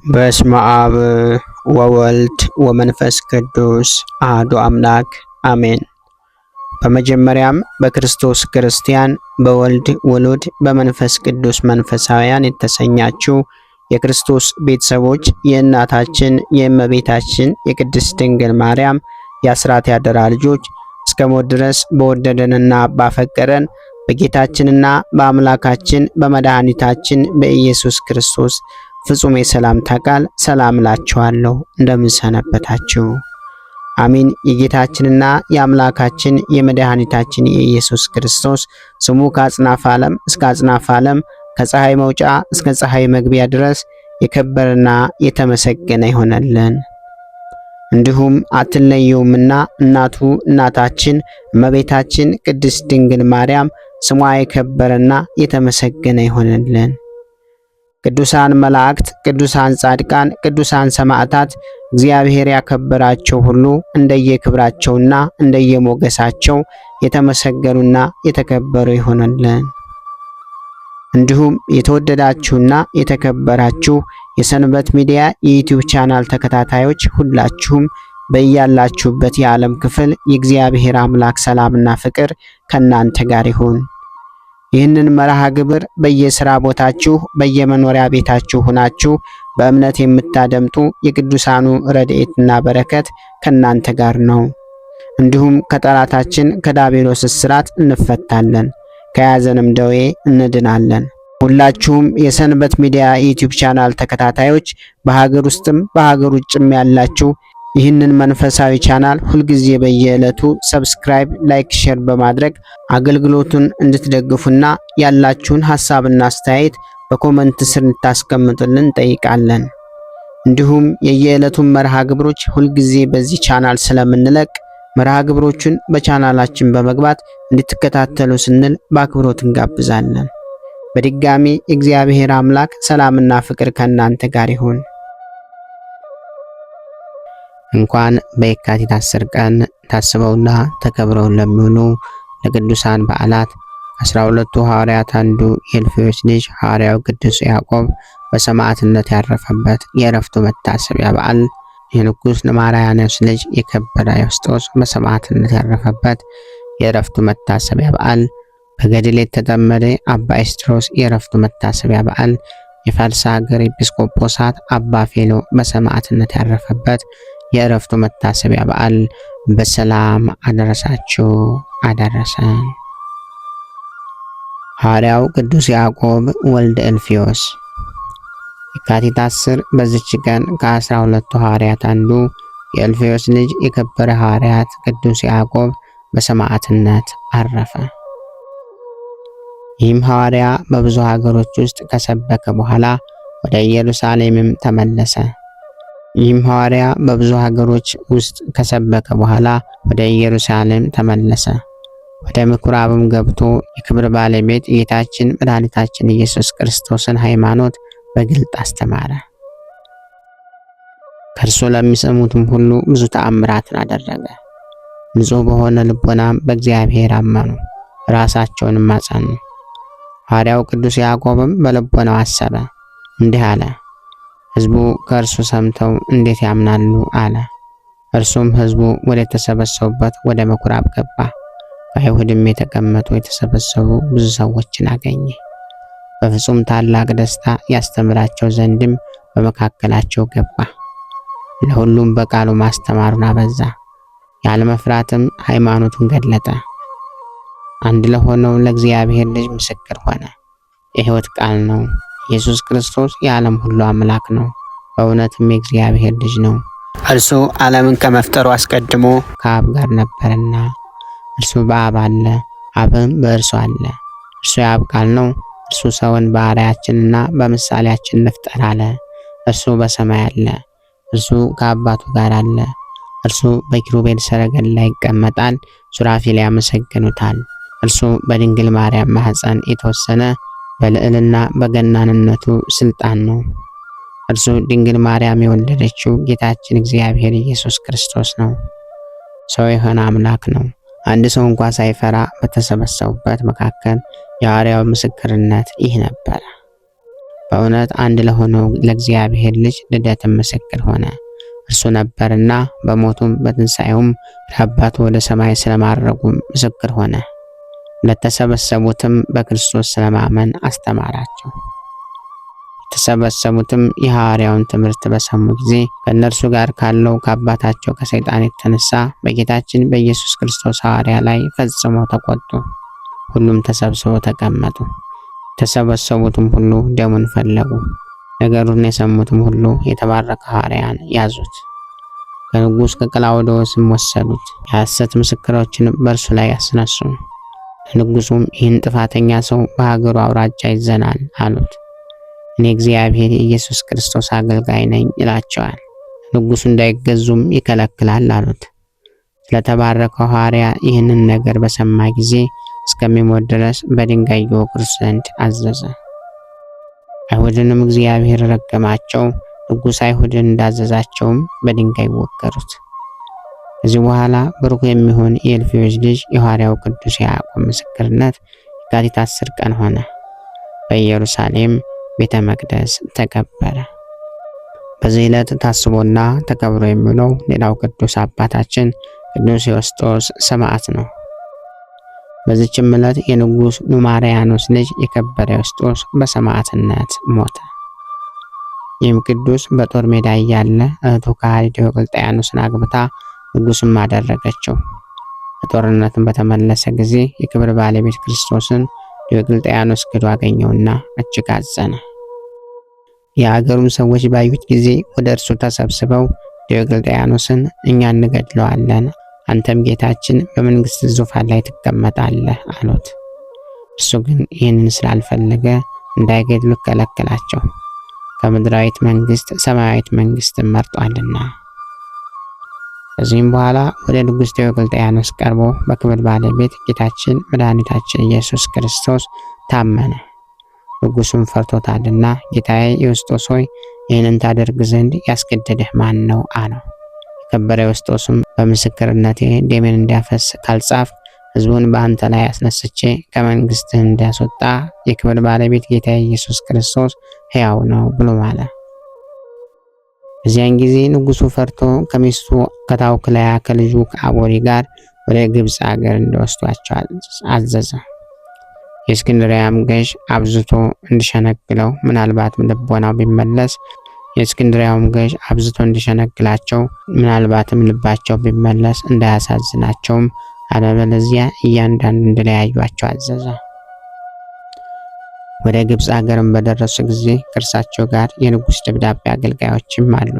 በስመ አብ ወወልድ ወመንፈስ ቅዱስ አሐዱ አምላክ አሜን። በመጀመሪያም በክርስቶስ ክርስቲያን በወልድ ውሉድ በመንፈስ ቅዱስ መንፈሳውያን የተሰኛችሁ የክርስቶስ ቤተሰቦች የእናታችን የእመቤታችን የቅድስት ድንግል ማርያም የአስራት ያደራ ልጆች እስከ ሞት ድረስ በወደደንና ባፈቀረን በጌታችንና በአምላካችን በመድኃኒታችን በኢየሱስ ክርስቶስ ፍጹም የሰላምታ ቃል ሰላም እላችኋለሁ። እንደምን ሰነበታችሁ? አሜን። የጌታችንና የአምላካችን የመድኃኒታችን የኢየሱስ ክርስቶስ ስሙ ከአጽናፈ ዓለም እስከ አጽናፈ ዓለም ከፀሐይ መውጫ እስከ ፀሐይ መግቢያ ድረስ የከበረና የተመሰገነ ይሆነልን። እንዲሁም አትለየውምና እናቱ እናታችን እመቤታችን ቅድስት ድንግል ማርያም ስሟ የከበረና የተመሰገነ ይሆነልን። ቅዱሳን መላእክት፣ ቅዱሳን ጻድቃን፣ ቅዱሳን ሰማዕታት እግዚአብሔር ያከበራቸው ሁሉ እንደየክብራቸውና እንደየሞገሳቸው የተመሰገኑና የተከበሩ ይሆነልን። እንዲሁም የተወደዳችሁና የተከበራችሁ የሰንበት ሚዲያ የዩቲዩብ ቻናል ተከታታዮች ሁላችሁም በያላችሁበት የዓለም ክፍል የእግዚአብሔር አምላክ ሰላምና ፍቅር ከናንተ ጋር ይሁን። ይህንን መርሃ ግብር በየሥራ ቦታችሁ በየመኖሪያ ቤታችሁ ሆናችሁ በእምነት የምታደምጡ የቅዱሳኑ ረድኤትና በረከት ከናንተ ጋር ነው። እንዲሁም ከጠላታችን ከዲያብሎስ እስራት እንፈታለን፣ ከያዘንም ደዌ እንድናለን። ሁላችሁም የሰንበት ሚዲያ ዩቲዩብ ቻናል ተከታታዮች በሀገር ውስጥም በሀገር ውጭም ያላችሁ ይህንን መንፈሳዊ ቻናል ሁልጊዜ በየዕለቱ ሰብስክራይብ፣ ላይክ፣ ሼር በማድረግ አገልግሎቱን እንድትደግፉና ያላችሁን ሐሳብና አስተያየት በኮመንት ስር እንድታስቀምጡልን እንጠይቃለን። እንዲሁም የየዕለቱን መርሃ ግብሮች ሁልጊዜ በዚህ ቻናል ስለምንለቅ መርሃ ግብሮቹን በቻናላችን በመግባት እንድትከታተሉ ስንል በአክብሮት እንጋብዛለን። በድጋሚ እግዚአብሔር አምላክ ሰላምና ፍቅር ከእናንተ ጋር ይሁን። እንኳን በየካቲት 10 ቀን ታስበውና ተከብረው ለሚውሉ ለቅዱሳን በዓላት 12ቱ ሐዋርያት አንዱ የእልፍዮስ ልጅ ሐዋርያው ቅዱስ ያዕቆብ በሰማዕትነት ያረፈበት የዕረፍቱ መታሰቢያ በዓል፣ የንጉሥ ለማርያኖስ ልጅ የከበረ ዮስጦስ በሰማዕትነት ያረፈበት የዕረፍቱ መታሰቢያ በዓል፣ በገድል የተጠመደ አባ ኤስድሮስ የዕረፍቱ መታሰቢያ በዓል፣ የፋርስ ሀገር ኤጲስቆጶሳት አባ ፌሎ በሰማዕትነት ያረፈበት የዕረፍቱ መታሰቢያ በዓል በሰላም አደረሳችሁ አደረሰን። ሐዋርያው ቅዱስ ያዕቆብ ወልደ እልፍዮስ። የካቲት 10 በዚች ቀን ከ12ቱ ሐዋርያት አንዱ የእልፍዮስ ልጅ የከበረ ሐዋርያት ቅዱስ ያዕቆብ በሰማዕትነት አረፈ። ይህም ሐዋርያ በብዙ ሀገሮች ውስጥ ከሰበከ በኋላ ወደ ኢየሩሳሌምም ተመለሰ። ይህም ሐዋርያ በብዙ ሀገሮች ውስጥ ከሰበከ በኋላ ወደ ኢየሩሳሌም ተመለሰ። ወደ ምኩራብም ገብቶ የክብር ባለቤት ጌታችን መድኃኒታችን ኢየሱስ ክርስቶስን ሃይማኖት በግልጥ አስተማረ። ከእርሱ ለሚሰሙትም ሁሉ ብዙ ተአምራትን አደረገ። ንጹሕ በሆነ ልቦናም በእግዚአብሔር አመኑ፣ ራሳቸውንም አጸኑ። ሐዋርያው ቅዱስ ያዕቆብም በልቦናው አሰበ፣ እንዲህ አለ፣ ሕዝቡ ከእርሱ ሰምተው እንዴት ያምናሉ አለ። እርሱም ሕዝቡ ወደ ተሰበሰቡበት ወደ ምኩራብ ገባ። በአይሁድም የተቀመጡ የተሰበሰቡ ብዙ ሰዎችን አገኘ። በፍጹም ታላቅ ደስታ ያስተምራቸው ዘንድም በመካከላቸው ገባ። ለሁሉም በቃሉ ማስተማሩን አበዛ። ያለመፍራትም ሃይማኖቱን ገለጠ። አንድ ለሆነው ለእግዚአብሔር ልጅ ምስክር ሆነ። የሕይወት ቃል ነው። ኢየሱስ ክርስቶስ የዓለም ሁሉ አምላክ ነው። በእውነትም የእግዚአብሔር ልጅ ነው። እርሱ ዓለምን ከመፍጠሩ አስቀድሞ ከአብ ጋር ነበርና፣ እርሱ በአብ አለ፣ አብም በእርሱ አለ። እርሱ የአብ ቃል ነው። እርሱ ሰውን በአርአያችንና በምሳሌያችን እንፍጠር አለ። እርሱ በሰማይ አለ። እርሱ ከአባቱ ጋር አለ። እርሱ በኪሩቤል ሰረገላ ይቀመጣል፣ ሱራፌል ያመሰግኑታል። እርሱ በድንግል ማርያም ማኅፀን የተወሰነ በልዕልና በገናንነቱ ስልጣን ነው። እርሱ ድንግል ማርያም የወለደችው ጌታችን እግዚአብሔር ኢየሱስ ክርስቶስ ነው። ሰው የሆነ አምላክ ነው። አንድ ሰው እንኳ ሳይፈራ በተሰበሰቡበት መካከል የሐዋርያው ምስክርነት ይህ ነበር። በእውነት አንድ ለሆነው ለእግዚአብሔር ልጅ ልደትም ምስክር ሆነ። እርሱ ነበርና በሞቱም በትንሣኤውም ለአባቱ ወደ ሰማይ ስለማረጉም ምስክር ሆነ። ለተሰበሰቡትም በክርስቶስ ስለማመን አስተማራቸው። የተሰበሰቡትም የሐዋርያውን ትምህርት በሰሙ ጊዜ ከእነርሱ ጋር ካለው ከአባታቸው ከሰይጣን የተነሳ በጌታችን በኢየሱስ ክርስቶስ ሐዋርያ ላይ ፈጽመው ተቆጡ። ሁሉም ተሰብስበው ተቀመጡ። የተሰበሰቡትም ሁሉ ደሙን ፈለጉ። ነገሩን የሰሙትም ሁሉ የተባረከ ሐዋርያን ያዙት፣ ከንጉሥ ከቀላውዴዎስም ወሰዱት። የሐሰት ምስክሮችን በእርሱ ላይ አስነሱ። ንጉሡም ይህን ጥፋተኛ ሰው በሀገሩ አውራጃ ይዘናል አሉት። እኔ እግዚአብሔር የኢየሱስ ክርስቶስ አገልጋይ ነኝ ይላቸዋል። ንጉሡ እንዳይገዙም ይከለክላል አሉት። ስለተባረከው ሐዋርያ ይህንን ነገር በሰማ ጊዜ እስከሚሞት ድረስ በድንጋይ ይወግሩት ዘንድ አዘዘ። አይሁድንም እግዚአብሔር ረገማቸው። ንጉሥ አይሁድን እንዳዘዛቸውም በድንጋይ ወገሩት። ከዚህ በኋላ ብሩክ የሚሆን የእልፍዮስ ልጅ የሐዋርያው ቅዱስ ያዕቆብ ምስክርነት የካቲት 10 ቀን ሆነ። በኢየሩሳሌም ቤተ መቅደስ ተቀበረ። በዚህ ዕለት ታስቦና ተከብሮ የሚውለው ሌላው ቅዱስ አባታችን ቅዱስ ዮስጦስ ሰማዕት ነው። በዚህችም ዕለት የንጉሥ ኑማርያኖስ ልጅ የከበረ ዮስጦስ በሰማዕትነት ሞተ። ይህም ቅዱስ በጦር ሜዳ እያለ እህቱ ከሃዲ ዲዮቅልጥያኖስን አግብታ ንጉሥም አደረገችው። ከጦርነትም በተመለሰ ጊዜ የክብር ባለቤት ክርስቶስን ዲዮቅልጥያኖስ ክዶ አገኘውና እጅግ አዘነ። የአገሩም ሰዎች ባዩት ጊዜ ወደ እርሱ ተሰብስበው ዲዮቅልጥያኖስን እኛ እንገድለዋለን፣ አንተም ጌታችን በመንግስት ዙፋን ላይ ትቀመጣለህ አሉት። እርሱ ግን ይህንን ስላልፈለገ እንዳይገድሉ ከለከላቸው፣ ከምድራዊት መንግስት ሰማያዊት መንግስትን መርጧልና። ከዚህም በኋላ ወደ ንጉሥ ዲዮቅልጥያኖስ ቀርቦ በክብር ባለቤት ጌታችን መድኃኒታችን ኢየሱስ ክርስቶስ ታመነ። ንጉሡም ፈርቶታልና ጌታዬ ዮስጦስ ሆይ ይህንን ታደርግ ዘንድ ያስገደደህ ማን ነው አለው። የከበረ ዮስጦስም በምስክርነቴ ደሜን እንዲያፈስ ካልጻፍ ሕዝቡን በአንተ ላይ አስነስቼ ከመንግስትህ እንዲያስወጣ የክብር ባለቤት ጌታዬ ኢየሱስ ክርስቶስ ሕያው ነው ብሎ ማለ። በዚያን ጊዜ ንጉሡ ፈርቶ ከሚስቱ ከታውክልያ ከልጁ ከአቦሊ ጋር ወደ ግብፅ አገር እንዲወስዷቸው አዘዘ። የእስክንድርያም ገዥ አብዝቶ እንዲሸነግለው ምናልባትም ልቦናው ቢመለስ የእስክንድርያውም ገዥ አብዝቶ እንዲሸነግላቸው ምናልባትም ልባቸው ቢመለስ እንዳያሳዝናቸውም አለበለዚያ እያንዳንዱ እንዲለያዩአቸው አዘዘ። ወደ ግብፅ ሀገርም በደረሱ ጊዜ ከእርሳቸው ጋር የንጉሥ ደብዳቤ አገልጋዮችም አሉ።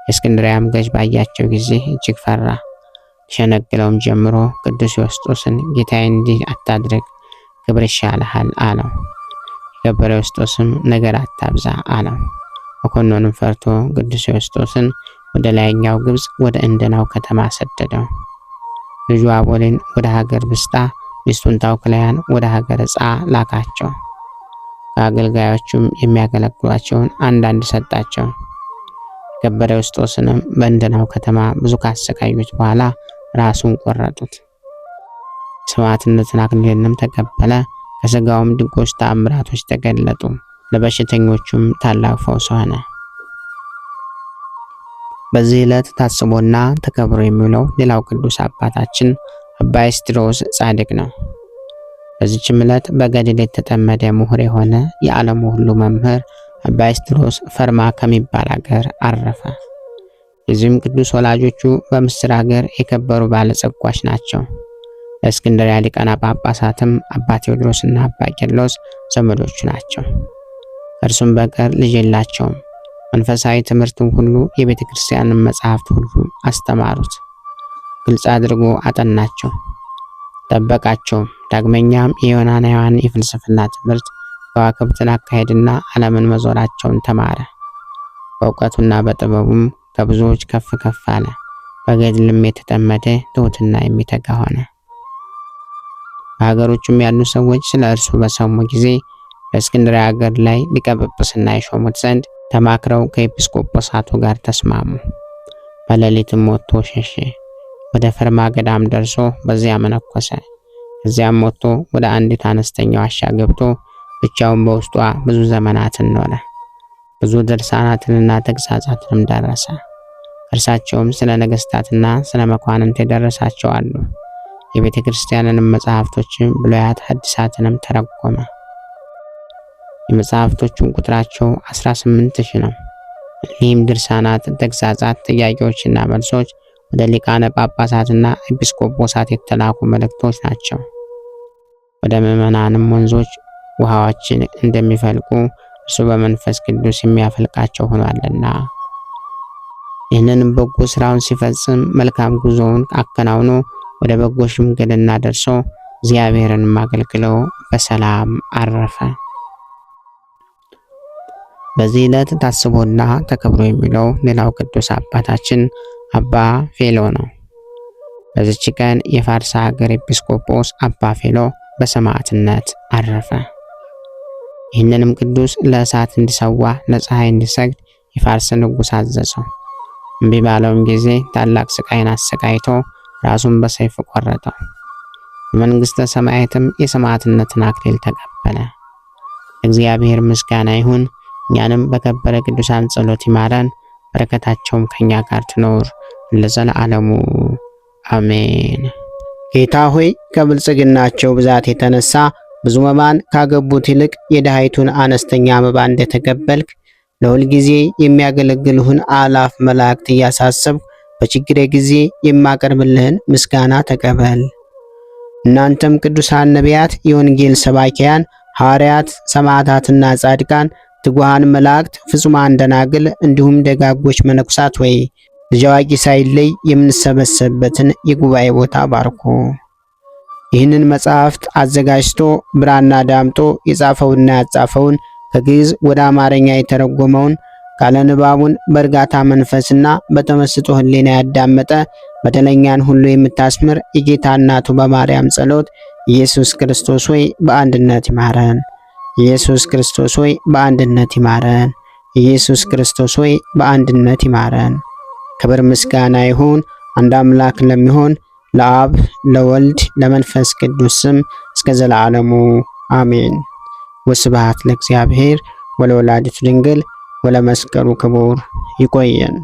የእስክንድርያም ገዥ ባያቸው ጊዜ እጅግ ፈራ። ሸነግለውም ጀምሮ ቅዱስ ዮስጦስን ጌታዬ እንዲህ አታድርግ፣ ክብር ይሻልሃል አለው። የከበረ ዮስጦስም ነገር አታብዛ አለው። መኮንኑም ፈርቶ ቅዱስ ዮስጦስን ወደ ላይኛው ግብፅ ወደ እንደናው ከተማ ሰደደው። ልጁ አቦሊን ወደ ሀገር ብስጣ፣ ሚስቱን ታውክልያን ወደ ሀገር ዕፃ ላካቸው። ከአገልጋዮቹም የሚያገለግሏቸውን አንዳንድ ሰጣቸው። የከበረ ዮስጦስንም በእንደናው ከተማ ብዙ ካሰቃዩት በኋላ ራሱን ቆረጡት። ሰማዕትነትን አክሊልንም ተቀበለ። ከሥጋውም ድንቆች ተአምራቶች ተገለጡ። ለበሽተኞቹም ታላቅ ፈውስ ሆነ። በዚህ ዕለት ታስቦና ተከብሮ የሚውለው ሌላው ቅዱስ አባታችን አባ ኤስድሮስ ጻድቅ ነው። በዚህችም ዕለት በገድል የተጠመደ ምሁር የሆነ የዓለሙ ሁሉ መምህር አባ ኤስድሮስ ፈርማ ከሚባል ሀገር አረፈ። የዚህም ቅዱስ ወላጆቹ በምስር ሀገር የከበሩ ባለጸጓች ናቸው። ለእስክንድርያ ሊቃነ ጳጳሳትም አባ ቴዎድሮስና አባ ቄርሎስ ዘመዶቹ ናቸው። ከእርሱም በቀር ልጅ የላቸውም። መንፈሳዊ ትምህርትን ሁሉ የቤተ ክርስቲያንን መጻሕፍት ሁሉ አስተማሩት። ግልጽ አድርጎ አጠናቸው፣ ጠበቃቸውም። ዳግመኛም የዮናናውያን የፍልስፍና ትምህርት፣ ከዋክብትን አካሄድና ዓለምን መዞራቸውን ተማረ። በእውቀቱና በጥበቡም ከብዙዎች ከፍ ከፍ አለ። በገድልም የተጠመደ ትሑትና የሚተጋ ሆነ። በሀገሮቹም ያሉ ሰዎች ስለ እርሱ በሰሙ ጊዜ በእስክንድርያ ሀገር ላይ ሊቀ ጵጵስና የሾሙት ዘንድ ተማክረው ከኤጲስቆጶሳቱ ጋር ተስማሙ። በሌሊትም ወጥቶ ሸሸ። ወደ ፈርማ ገዳም ደርሶ በዚያ መነኮሰ። ከዚያም ወጥቶ ወደ አንዲት አነስተኛ ዋሻ ገብቶ ብቻውን በውስጧ ብዙ ዘመናትን ኖረ። ብዙ ድርሳናትንና ተግሳጻትንም ደረሰ። እርሳቸውም ስለ ነገስታትና ስለ መኳንንት የደረሳቸው አሉ። የቤተ ክርስቲያንንም መጽሐፍቶችን ብሉያት ሐዲሳትንም ተረጎመ። የመጽሐፍቶቹን ቁጥራቸው 18,000 ነው። እኒህም ድርሳናት፣ ተግሳጻት፣ ጥያቄዎችና መልሶች ወደ ሊቃነ ጳጳሳትና ኤጲስቆጶሳት የተላኩ መልእክቶች ናቸው። ወደ ምዕመናንም ወንዞች ውሃዎችን እንደሚፈልቁ እርሱ በመንፈስ ቅዱስ የሚያፈልቃቸው ሆኗልና። ይህንንም በጎ ስራውን ሲፈጽም መልካም ጉዞውን አከናውኖ ወደ በጎ ሽምግልና ደርሶ እግዚአብሔርንም አገልግሎ በሰላም አረፈ። በዚህ ዕለት ታስቦና ተከብሮ የሚለው ሌላው ቅዱስ አባታችን አባ ፌሎ ነው። በዚች ቀን የፋርስ ሀገር ኤጲስቆጶስ አባ ፌሎ በሰማዕትነት አረፈ። ይህንንም ቅዱስ ለእሳት እንዲሰዋ ለፀሐይ እንዲሰግድ የፋርስ ንጉሥ አዘዘው። እምቢ ባለውም ጊዜ ታላቅ ስቃይን አሰቃይቶ ራሱን በሰይፍ ቆረጠው። በመንግሥተ ሰማያትም የሰማዕትነትን አክሊል ተቀበለ። እግዚአብሔር ምስጋና ይሁን። እኛንም በከበረ ቅዱሳን ጸሎት ይማረን፣ በረከታቸውም ከኛ ጋር ትኖር ለዘላለሙ አሜን። ጌታ ሆይ ከብልጽግናቸው ብዛት የተነሳ ብዙ መባን ካገቡት ይልቅ የድሃይቱን አነስተኛ መባ እንደተቀበልክ ለሁል ጊዜ የሚያገለግልህን አላፍ መላእክት እያሳሰብኩ በችግሬ ጊዜ የማቀርብልህን ምስጋና ተቀበል። እናንተም ቅዱሳን ነቢያት፣ የወንጌል ሰባኪያን ሐዋርያት፣ ሰማዕታትና ጻድቃን፣ ትጉሃን መላእክት፣ ፍጹማን ደናግል እንዲሁም ደጋጎች መነኩሳት ወይ ልጅ አዋቂ ሳይለይ የምንሰበሰብበትን የጉባኤ ቦታ ባርኩ። ይህንን መጽሐፍት አዘጋጅቶ ብራና ዳምጦ የጻፈውና ያጻፈውን ከግዕዝ ወደ አማርኛ የተረጎመውን ቃለ ንባቡን በእርጋታ መንፈስና በተመስጦ ሕሊና ያዳመጠ በደለኛን ሁሉ የምታስምር የጌታ እናቱ በማርያም ጸሎት ኢየሱስ ክርስቶስ ሆይ በአንድነት ይማረን። ኢየሱስ ክርስቶስ ሆይ በአንድነት ይማረን። ኢየሱስ ክርስቶስ ሆይ በአንድነት ይማረን። ክብር ምስጋና ይሁን አንድ አምላክ ለሚሆን ለአብ ለወልድ ለመንፈስ ቅዱስ ስም እስከ ዘላለሙ አሜን። ወስብሐት ለእግዚአብሔር ወለወላዲቱ ድንግል ወለመስቀሉ ክቡር። ይቆየን።